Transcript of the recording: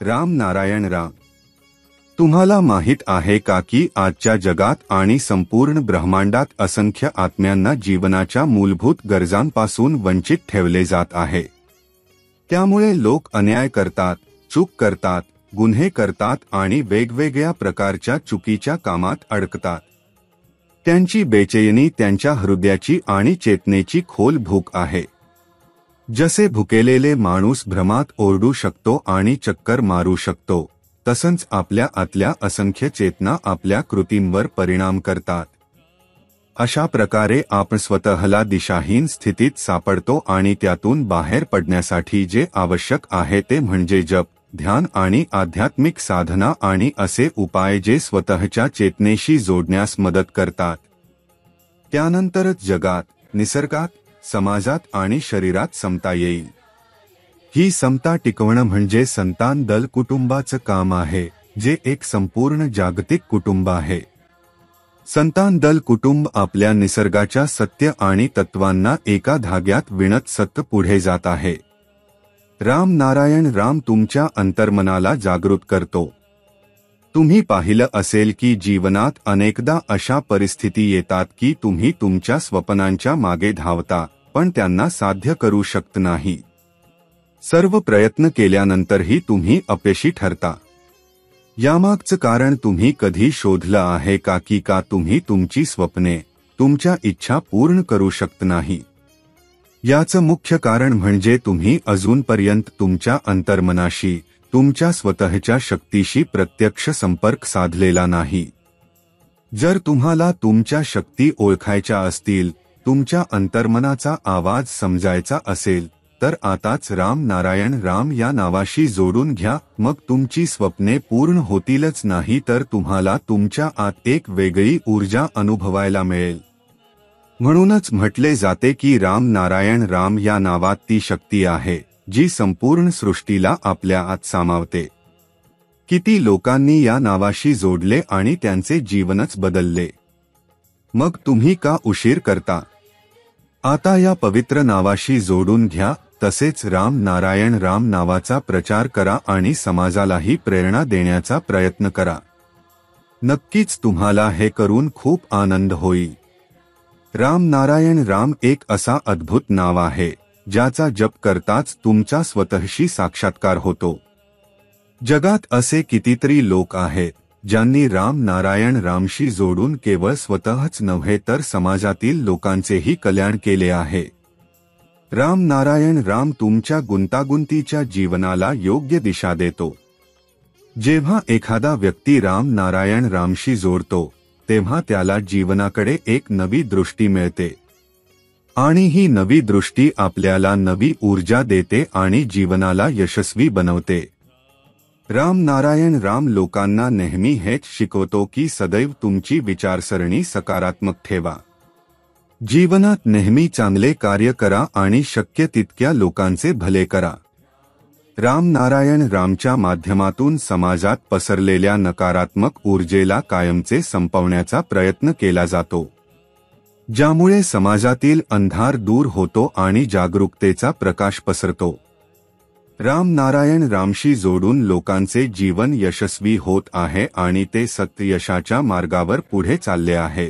राम नारायण राम. तुम्हाला माहित आहे का की आजच्या जगात आणि संपूर्ण ब्रह्मांडात असंख्य आत्म्यांना जीवनाच्या मूलभूत गरजांपासून वंचित ठेवले जात आहे. त्यामुळे लोक अन्याय करतात, चूक करतात, गुन्हे करतात आणि वेगवेगळ्या प्रकारच्या चुकीच्या कामात अडकतात. त्यांची बेचैनी त्यांच्या हृदयाची आणि चेतनेची खोल भूक आहे. जसे भुकेलेले माणूस भ्रमात ओरडू शकतो आणि चक्कर मारू शकतो, तसंच आपल्या आतल्या असंख्य चेतना आपल्या कृतींवर परिणाम करतात. अशा प्रकारे आपण स्वतःला दिशाहीन स्थितीत सापडतो आणि त्यातून बाहेर पडण्यासाठी जे आवश्यक आहे ते म्हणजे जप, ध्यान आणि आध्यात्मिक साधना आणि असे उपाय जे स्वतःच्या चेतनेशी जोडण्यास मदत करतात. त्यानंतरच जगात, निसर्गात, समाजात आणि शरीरात समता येईल. ही समता टिकवणं म्हणजे संतान दल कुटुंबाचं काम आहे, जे एक संपूर्ण जागतिक कुटुंब आहे. संतान दल कुटुंब आपल्या निसर्गाच्या सत्य आणि तत्वांना एका धाग्यात विणत सतत पुढे जात आहे. राम नारायण राम तुमच्या अंतर्मनाला जागृत करतो. तुम्ही पाहिलं असेल की जीवनात अनेकदा अशा परिस्थिती येतात की तुम्ही तुमच्या स्वप्नांच्या मागे धावता, पण त्यांना साध्य करू शकत नाही. सर्व प्रयत्न केल्यानंतरही तुम्ही अपयशी ठरता. यामागचं कारण तुम्ही कधी शोधलं आहे का की का तुम्ही तुमची स्वप्ने, तुमच्या इच्छा पूर्ण करू शकत नाही? याचं मुख्य कारण म्हणजे तुम्ही अजूनपर्यंत तुमच्या अंतर्मनाशी, तुमच्या स्वतःच्या शक्तीशी प्रत्यक्ष संपर्क साधलेला नाही. जर तुम्हाला तुमच्या शक्ती ओळखायच्या असतील, तुमच्या अंतर्मनाचा आवाज समजायचा असेल, तर आताच राम नारायण राम या नावाशी जोडून घ्या. मग तुमची स्वप्ने पूर्ण होतीलच नाही तर तुम्हाला तुमच्या आत एक वेगळी ऊर्जा अनुभवायला मिळेल. म्हणूनच म्हटले जाते की राम नारायण राम या नावात ती शक्ती आहे, जी संपूर्ण सृष्टीला आपल्या आत सामावते. किती लोकांनी या नावाशी जोडले आणि त्यांचे जीवनच बदलले. मग तुम्ही का उशीर करता? आता या पवित्र नावाशी जोडून घ्या. तसेच राम नारायण राम नावाचा प्रचार करा आणि समाजालाही प्रेरणा देण्याचा प्रयत्न करा. नक्कीच तुम्हाला हे करून खूप आनंद होईल. राम नारायण राम एक असा अद्भुत नाव आहे, ज्याचा जप करताच तुमचा स्वतःशी साक्षात्कार होतो. जगात असे कितीतरी लोक आहेत, ज्यांनी राम नारायण रामशी जोडून केवळ स्वतःच नव्हे तर समाजातील लोकांचेही कल्याण केले आहे. राम नारायण राम तुमच्या गुंतागुंतीच्या जीवनाला योग्य दिशा देतो. जेव्हा एखादा व्यक्ती राम नारायण रामशी जोडतो, तेव्हा त्याला जीवनाकडे एक नवी दृष्टी मिळते. आणि ही नवी दृष्टी आपल्याला नवी ऊर्जा देते आणि जीवनाला यशस्वी बनवते. राम नारायण राम लोकांना नेहमी हेच शिकवतो की सदैव तुमची विचारसरणी सकारात्मक ठेवा. जीवनात नेहमी चांगले कार्य करा आणि शक्य तितक्या लोकांचे भले करा. राम नारायण रामच्या माध्यमातून समाजात पसरलेल्या नकारात्मक ऊर्जेला कायमचे संपवण्याचा प्रयत्न केला जातो, ज्यामुळे समाजातील अंधार दूर होतो आणि जागरूकतेचा प्रकाश पसरतो. राम नारायण रामशी जोडून लोकांचे जीवन यशस्वी होत आहे आणि ते सत्य यशाच्या मार्गावर पुढे चालले आहे.